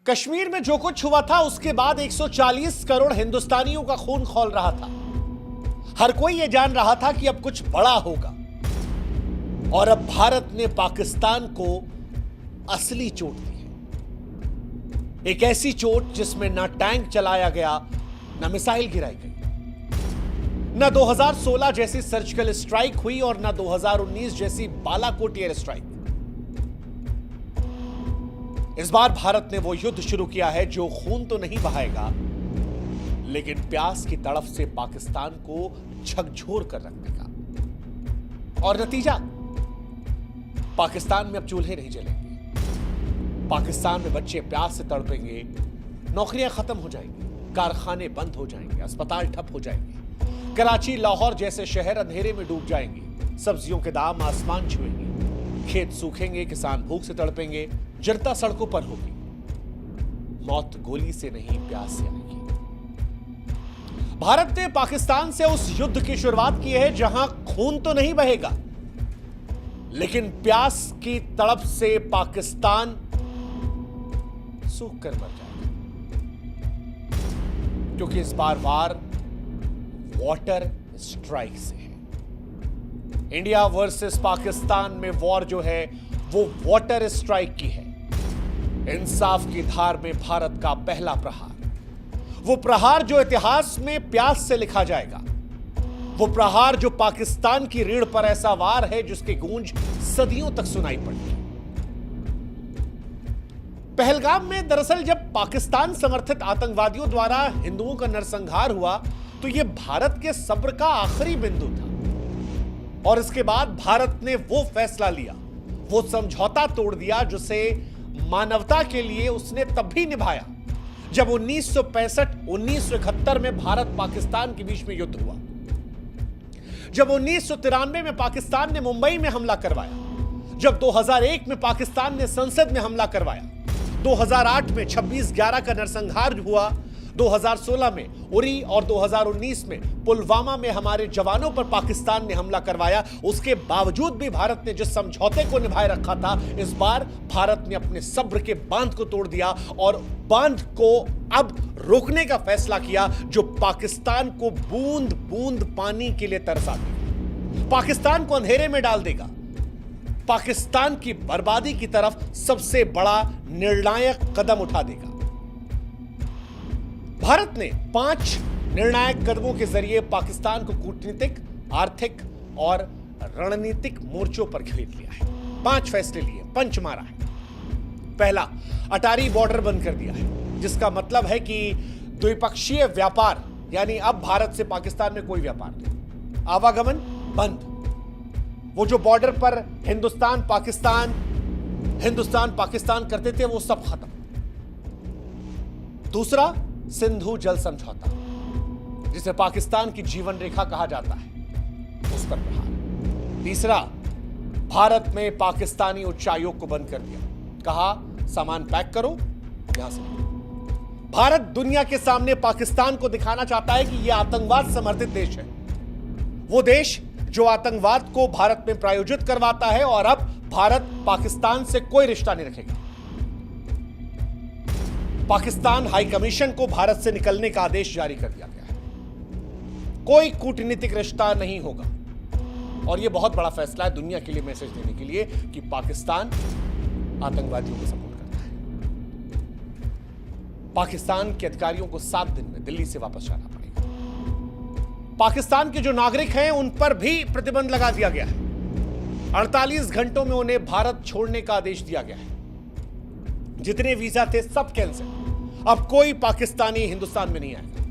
कश्मीर में जो कुछ हुआ था उसके बाद 140 करोड़ हिंदुस्तानियों का खून खौल रहा था। हर कोई यह जान रहा था कि अब कुछ बड़ा होगा और अब भारत ने पाकिस्तान को असली चोट दी है। एक ऐसी चोट जिसमें ना टैंक चलाया गया, ना मिसाइल गिराई गई, ना 2016 जैसी सर्जिकल स्ट्राइक हुई और ना 2019 जैसी बालाकोट एयर स्ट्राइक। इस बार भारत ने वो युद्ध शुरू किया है जो खून तो नहीं बहाएगा, लेकिन प्यास की तड़फ से पाकिस्तान को झकझोर कर रख देगा। और नतीजा, पाकिस्तान में अब चूल्हे नहीं जलेंगे, पाकिस्तान में बच्चे प्यास से तड़पेंगे, नौकरियां खत्म हो जाएंगी, कारखाने बंद हो जाएंगे, अस्पताल ठप हो जाएंगे, कराची लाहौर जैसे शहर अंधेरे में डूब जाएंगे, सब्जियों के दाम आसमान छुएंगे, खेत सूखेंगे, किसान भूख से तड़पेंगे, जनता सड़कों पर होगी। मौत गोली से नहीं, प्यास से आएगी। भारत ने पाकिस्तान से उस युद्ध की शुरुआत की है जहां खून तो नहीं बहेगा, लेकिन प्यास की तड़प से पाकिस्तान सूख कर मर जाएगा, क्योंकि इस बार वार वाटर स्ट्राइक से है। इंडिया वर्सेस पाकिस्तान में वॉर जो है वो वाटर स्ट्राइक की है। इंसाफ की धार में भारत का पहला प्रहार, वो प्रहार जो इतिहास में प्यास से लिखा जाएगा, वो प्रहार जो पाकिस्तान की रीढ़ पर ऐसा वार है जिसकी गूंज सदियों तक सुनाई पड़ती। पहलगाम में दरअसल जब पाकिस्तान समर्थित आतंकवादियों द्वारा हिंदुओं का नरसंहार हुआ तो यह भारत के सब्र का आखिरी बिंदु था। और इसके बाद भारत ने वो फैसला लिया, वो समझौता तोड़ दिया जिसे मानवता के लिए उसने तब भी निभाया जब 1965-1971 में भारत पाकिस्तान के बीच में युद्ध हुआ, जब 1993 में पाकिस्तान ने मुंबई में हमला करवाया, जब 2001 में पाकिस्तान ने संसद में हमला करवाया, 2008 में 26/11 का नरसंहार हुआ, 2016 में उरी और 2019 में पुलवामा में हमारे जवानों पर पाकिस्तान ने हमला करवाया। उसके बावजूद भी भारत ने जिस समझौते को निभाए रखा था, इस बार भारत ने अपने सब्र के बांध को तोड़ दिया और बांध को अब रोकने का फैसला किया जो पाकिस्तान को बूंद बूंद पानी के लिए तरसा देगा, पाकिस्तान को अंधेरे में डाल देगा, पाकिस्तान की बर्बादी की तरफ सबसे बड़ा निर्णायक कदम उठा देगा। भारत ने 5 निर्णायक कदमों के जरिए पाकिस्तान को कूटनीतिक, आर्थिक और रणनीतिक मोर्चों पर घेर लिया है। 5 फैसले लिए, पंच मारा है। पहला, अटारी बॉर्डर बंद कर दिया है, जिसका मतलब है कि द्विपक्षीय व्यापार, यानी अब भारत से पाकिस्तान में कोई व्यापार नहीं, आवागमन बंद। वो जो बॉर्डर पर हिंदुस्तान पाकिस्तान करते थे वो सब खत्म। दूसरा, सिंधु जल समझौता, जिसे पाकिस्तान की जीवन रेखा कहा जाता है, उस पर प्रहार। तीसरा, भारत में पाकिस्तानी उच्चायोग को बंद कर दिया, कहा सामान पैक करो, यहां से निकलो। भारत दुनिया के सामने पाकिस्तान को दिखाना चाहता है कि यह आतंकवाद समर्थित देश है, वो देश जो आतंकवाद को भारत में प्रायोजित करवाता है, और अब भारत पाकिस्तान से कोई रिश्ता नहीं रखेगा। पाकिस्तान हाई कमीशन को भारत से निकलने का आदेश जारी कर दिया गया है, कोई कूटनीतिक रिश्ता नहीं होगा। और यह बहुत बड़ा फैसला है दुनिया के लिए मैसेज देने के लिए कि पाकिस्तान आतंकवादियों को सपोर्ट करता है। पाकिस्तान के अधिकारियों को 7 दिन में दिल्ली से वापस जाना पड़ेगा। पाकिस्तान के जो नागरिक हैं उन पर भी प्रतिबंध लगा दिया गया है। 48 घंटों में उन्हें भारत छोड़ने का आदेश दिया गया है। जितने वीजा थे सब कैंसिल, अब कोई पाकिस्तानी हिंदुस्तान में नहीं आएगा।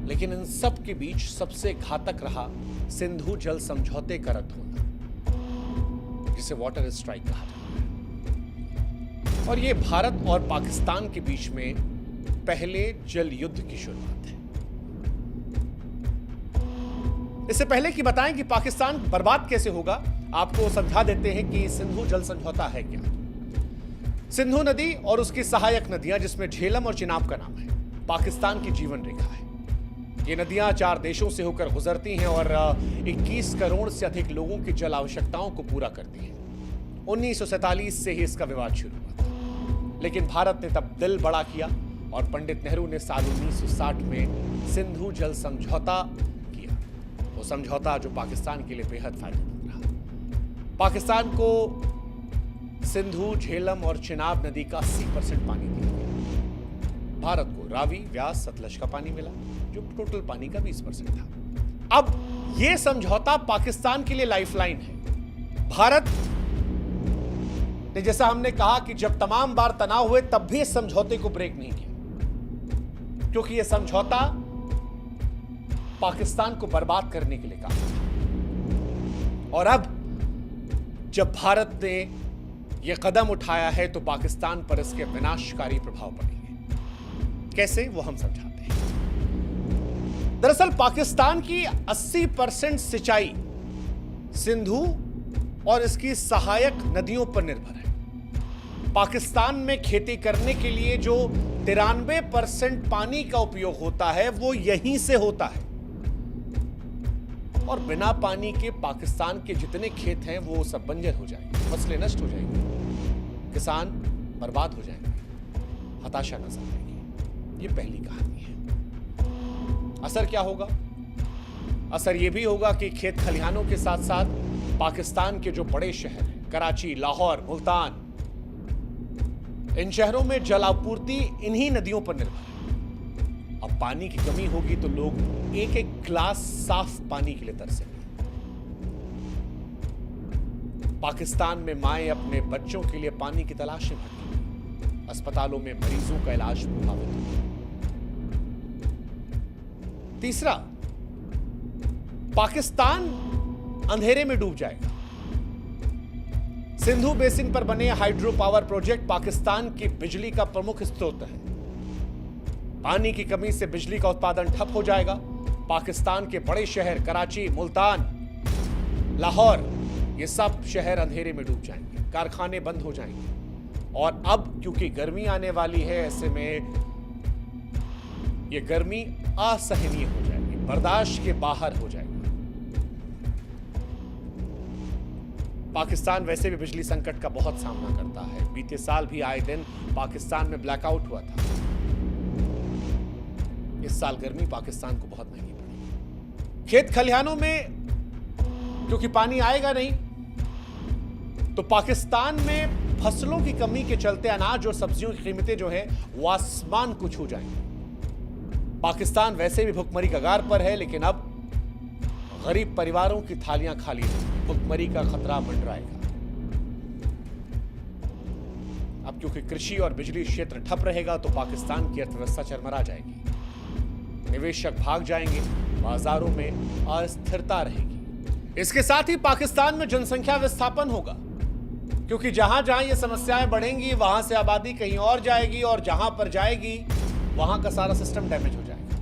लेकिन इन सब के बीच सबसे घातक रहा सिंधु जल समझौते का रद्द होना, जिसे वाटर स्ट्राइक कहा जाता है। और यह भारत और पाकिस्तान के बीच में पहले जल युद्ध की शुरुआत है। इससे पहले कि बताएं कि पाकिस्तान बर्बाद कैसे होगा, आपको समझा देते हैं कि सिंधु जल समझौता है क्या। सिंधु नदी और उसकी सहायक नदियां, जिसमें झेलम और चिनाब का नाम है, पाकिस्तान की जीवन रेखा है। ये नदियां 4 देशों से होकर गुजरती हैं और 21 करोड़ से अधिक लोगों की जल आवश्यकताओं को पूरा करती हैं। 1947 से ही इसका विवाद शुरू हुआ था, लेकिन भारत ने तब दिल बड़ा किया और पंडित नेहरू ने साल 1960 में सिंधु जल समझौता किया। वो समझौता जो पाकिस्तान के लिए बेहद फायदेमंद रहा। पाकिस्तान को सिंधु, झेलम और चिनाब नदी का 80% पानी दिया गया। भारत को रावी, व्यास, सतलज का पानी मिला जो टोटल पानी का 20% था। अब यह समझौता पाकिस्तान के लिए लाइफलाइन है। भारत ने, जैसा हमने कहा कि जब तमाम बार तनाव हुए तब भी इस समझौते को ब्रेक नहीं किया, क्योंकि यह समझौता पाकिस्तान को बर्बाद करने के लिए काम था। और अब जब भारत ने यह कदम उठाया है तो पाकिस्तान पर इसके विनाशकारी प्रभाव पड़ेंगे। कैसे, वो हम समझाते हैं। दरअसल पाकिस्तान की 80% सिंचाई सिंधु और इसकी सहायक नदियों पर निर्भर है। पाकिस्तान में खेती करने के लिए जो 93% पानी का उपयोग होता है वो यहीं से होता है, और बिना पानी के पाकिस्तान के जितने खेत हैं वो सब बंजर हो जाएंगे, फसलें नष्ट हो जाएंगी, किसान बर्बाद हो जाएंगे, हताशा नजर आएगी। ये पहली कहानी है। असर क्या होगा? असर यह भी होगा कि खेत खलिहानों के साथ साथ पाकिस्तान के जो बड़े शहर हैं, कराची, लाहौर, मुल्तान, इन शहरों में जल आपूर्ति इन्हीं नदियों पर निर्भर है। अब पानी की कमी होगी तो लोग एक एक गिलास साफ पानी के लिए तरसेंगे। पाकिस्तान में माएं अपने बच्चों के लिए पानी की तलाश में भटकेंगी। अस्पतालों में मरीजों का इलाज प्रभावित होगा। तीसरा, पाकिस्तान अंधेरे में डूब जाएगा। सिंधु बेसिन पर बने हाइड्रो पावर प्रोजेक्ट पाकिस्तान की बिजली का प्रमुख स्रोत है। पानी की कमी से बिजली का उत्पादन ठप हो जाएगा। पाकिस्तान के बड़े शहर कराची, मुल्तान, लाहौर, ये सब शहर अंधेरे में डूब जाएंगे, कारखाने बंद हो जाएंगे। और अब क्योंकि गर्मी आने वाली है, ऐसे में ये गर्मी असहनीय हो जाएगी, बर्दाश्त के बाहर हो जाएगी। पाकिस्तान वैसे भी बिजली संकट का बहुत सामना करता है। बीते साल भी आए दिन पाकिस्तान में ब्लैकआउट हुआ था। इस साल गर्मी पाकिस्तान को बहुत महंगी पड़ी। खेत खलिहानों में क्योंकि पानी आएगा नहीं, तो पाकिस्तान में फसलों की कमी के चलते अनाज और सब्जियों की कीमतें जो है वो आसमान को छू जाएंगी। पाकिस्तान वैसे भी भुखमरी कगार पर है, लेकिन अब गरीब परिवारों की थालियां खाली रहेंगी, भुखमरी का खतरा मंडराएगा। अब क्योंकि कृषि और बिजली क्षेत्र ठप रहेगा तो पाकिस्तान की अर्थव्यवस्था चरमरा जाएगी, निवेशक भाग जाएंगे, बाजारों में अस्थिरता रहेगी। इसके साथ ही पाकिस्तान में जनसंख्या विस्थापन होगा, क्योंकि जहां जहां ये समस्याएं बढ़ेंगी वहां से आबादी कहीं और जाएगी, और जहां पर जाएगी वहां का सारा सिस्टम डैमेज हो जाएगा।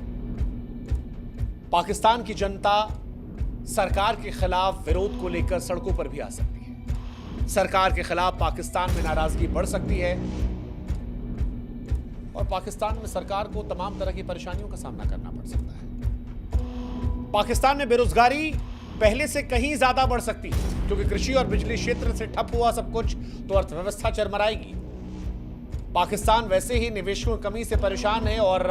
पाकिस्तान की जनता सरकार के खिलाफ विरोध को लेकर सड़कों पर भी आ सकती है। सरकार के खिलाफ पाकिस्तान में नाराजगी बढ़ सकती है, और पाकिस्तान में सरकार को तमाम तरह की परेशानियों का सामना करना पड़ सकता है। पाकिस्तान में बेरोजगारी पहले से कहीं ज्यादा बढ़ सकती है, क्योंकि कृषि और बिजली क्षेत्र से ठप हुआ सब कुछ तो अर्थव्यवस्था चरमराएगी। पाकिस्तान वैसे ही निवेशकों की कमी से परेशान है, और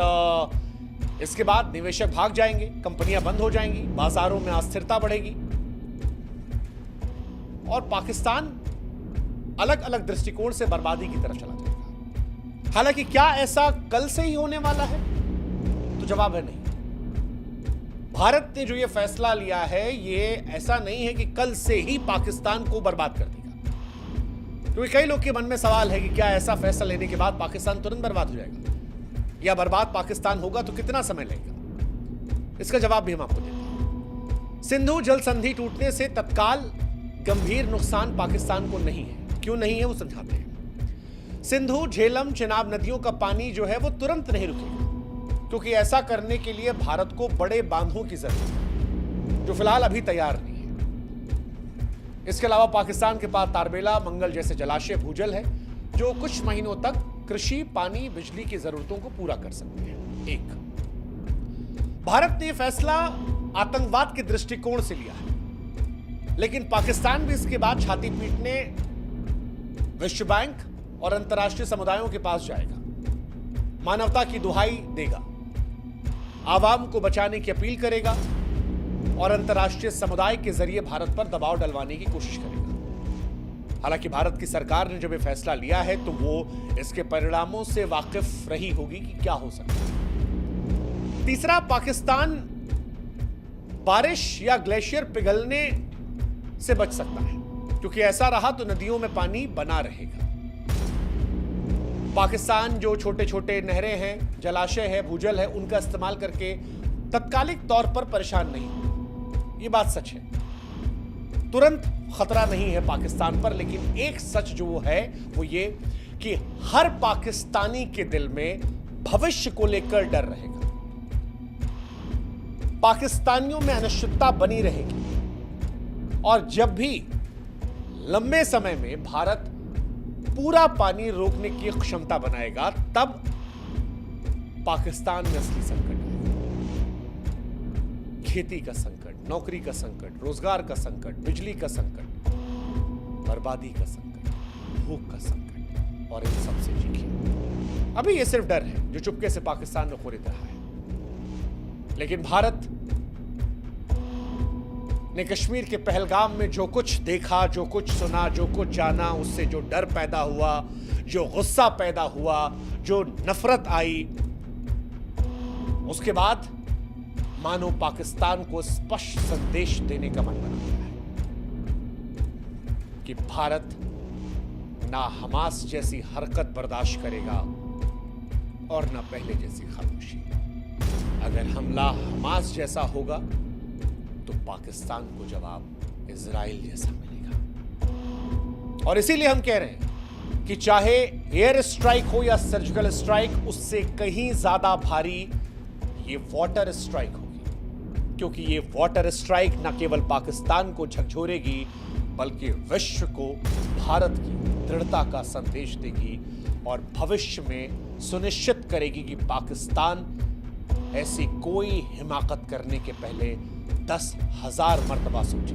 इसके बाद निवेशक भाग जाएंगे, कंपनियां बंद हो जाएंगी, बाजारों में अस्थिरता बढ़ेगी, और पाकिस्तान अलग अलग दृष्टिकोण से बर्बादी की तरफ चला जाएगा। हालांकि क्या ऐसा कल से ही होने वाला है? तो जवाब है नहीं। भारत ने जो ये फैसला लिया है, ये ऐसा नहीं है कि कल से ही पाकिस्तान को बर्बाद कर देगा, क्योंकि कई लोग के मन में सवाल है कि क्या ऐसा फैसला लेने के बाद पाकिस्तान तुरंत बर्बाद हो जाएगा, या बर्बाद पाकिस्तान होगा तो कितना समय लगेगा? इसका जवाब भी हम आपको देते हैं। सिंधु जल संधि टूटने से तत्काल गंभीर नुकसान पाकिस्तान को नहीं है। क्यों नहीं है वो समझाते हैं। सिंधु, झेलम, चिनाब नदियों का पानी जो है वो तुरंत नहीं रुकेगा, क्योंकि ऐसा करने के लिए भारत को बड़े बांधों की जरूरत है, जो फिलहाल अभी तैयार नहीं है। इसके अलावा पाकिस्तान के पास तारबेला, मंगल जैसे जलाशय भूजल है, जो कुछ महीनों तक कृषि, पानी, बिजली की जरूरतों को पूरा कर सकते हैं। एक, भारत ने फैसला आतंकवाद के दृष्टिकोण से लिया है, लेकिन पाकिस्तान भी इसके बाद छाती पीटने विश्व बैंक और अंतर्राष्ट्रीय समुदायों के पास जाएगा, मानवता की दुहाई देगा, आवाम को बचाने की अपील करेगा और अंतर्राष्ट्रीय समुदाय के जरिए भारत पर दबाव डलवाने की कोशिश करेगा। हालांकि भारत की सरकार ने जब यह फैसला लिया है तो वो इसके परिणामों से वाकिफ रही होगी कि क्या हो सकता है। तीसरा, पाकिस्तान बारिश या ग्लेशियर पिघलने से बच सकता है, क्योंकि ऐसा रहा तो नदियों में पानी बना रहेगा। पाकिस्तान जो छोटे छोटे नहरें हैं, जलाशय है, भूजल है, उनका इस्तेमाल करके तत्कालिक तौर पर परेशान नहीं, ये बात सच है। तुरंत खतरा नहीं है पाकिस्तान पर, लेकिन एक सच जो है वो ये कि हर पाकिस्तानी के दिल में भविष्य को लेकर डर रहेगा। पाकिस्तानियों में अनिश्चितता बनी रहेगी और जब भी लंबे समय में भारत पूरा पानी रोकने की क्षमता बनाएगा, तब पाकिस्तान में असली संकट आएगा। खेती का संकट, नौकरी का संकट, रोजगार का संकट, बिजली का संकट, बर्बादी का संकट, भूख का संकट, और इन सब से चीखें। अभी ये सिर्फ डर है जो चुपके से पाकिस्तान में खरीद रहा है, लेकिन भारत ने कश्मीर के पहलगाम में जो कुछ देखा, जो कुछ सुना, जो कुछ जाना, उससे जो डर पैदा हुआ, जो गुस्सा पैदा हुआ, जो नफरत आई, उसके बाद मानो पाकिस्तान को स्पष्ट संदेश देने का मन बना गया है कि भारत ना हमास जैसी हरकत बर्दाश्त करेगा और ना पहले जैसी खामोशी। अगर हमला हमास जैसा होगा तो पाकिस्तान को जवाब इजराइल जैसा मिलेगा। और इसीलिए हम कह रहे हैं कि चाहे एयर स्ट्राइक हो या सर्जिकल स्ट्राइक, उससे कहीं ज्यादा भारी ये वाटर स्ट्राइक होगी, क्योंकि ये वाटर स्ट्राइक न केवल पाकिस्तान को झकझोरेगी बल्कि विश्व को भारत की दृढ़ता का संदेश देगी और भविष्य में सुनिश्चित करेगी कि पाकिस्तान ऐसी कोई हिमाकत करने के पहले 10,000 मर्तबा सोचे,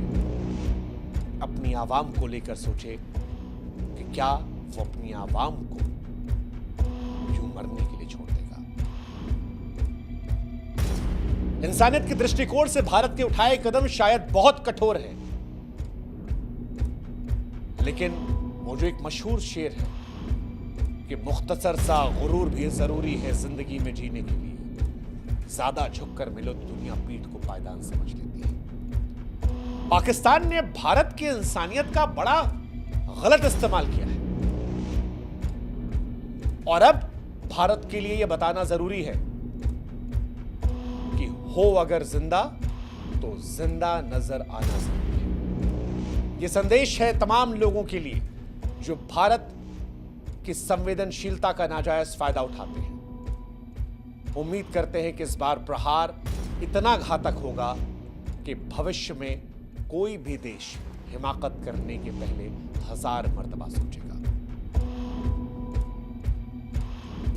अपनी आवाम को लेकर सोचे कि क्या वो अपनी आवाम को यूं मरने के लिए छोड़ देगा। इंसानियत के दृष्टिकोण से भारत के उठाए कदम शायद बहुत कठोर हैं, लेकिन वो जो एक मशहूर शेर है कि मुख्तसर सा गुरूर भी जरूरी है जिंदगी में जीने के लिए, ज्यादा झुककर मिलो तो दुनिया पीठ को पायदान समझ लेती है। पाकिस्तान ने भारत की इंसानियत का बड़ा गलत इस्तेमाल किया है और अब भारत के लिए यह बताना जरूरी है कि हो अगर जिंदा तो जिंदा नजर आना जरूरी है। यह संदेश है तमाम लोगों के लिए जो भारत की संवेदनशीलता का नाजायज फायदा उठाते हैं। उम्मीद करते हैं कि इस बार प्रहार इतना घातक होगा कि भविष्य में कोई भी देश हिमाकत करने के पहले 1000 मर्तबा सोचेगा।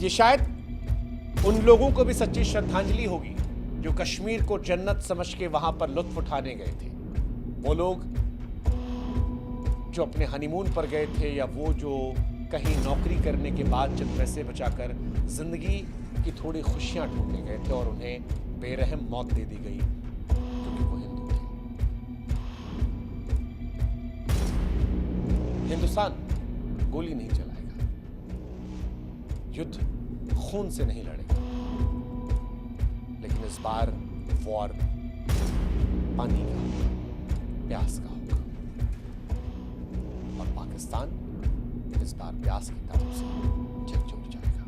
ये शायद उन लोगों को भी सच्ची श्रद्धांजलि होगी जो कश्मीर को जन्नत समझ के वहां पर लुत्फ उठाने गए थे। वो लोग जो अपने हनीमून पर गए थे, या वो जो कहीं नौकरी करने के बाद चंद पैसे बचाकर जिंदगी की थोड़ी खुशियां ढूंढने गए थे और उन्हें बेरहम मौत दे दी गई क्योंकि वो हिंदू थे। हिंदुस्तान गोली नहीं चलाएगा, युद्ध खून से नहीं लड़ेगा, लेकिन इस बार वॉर पानी का होगा, प्यास का होगा, और पाकिस्तान इस बार प्यास की तरफ से झकझोर जाएगा।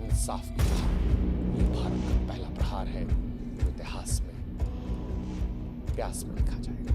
इंसाफ की धार, ये भारत का पहला प्रहार है जो इतिहास में प्यास में लिखा जाएगा।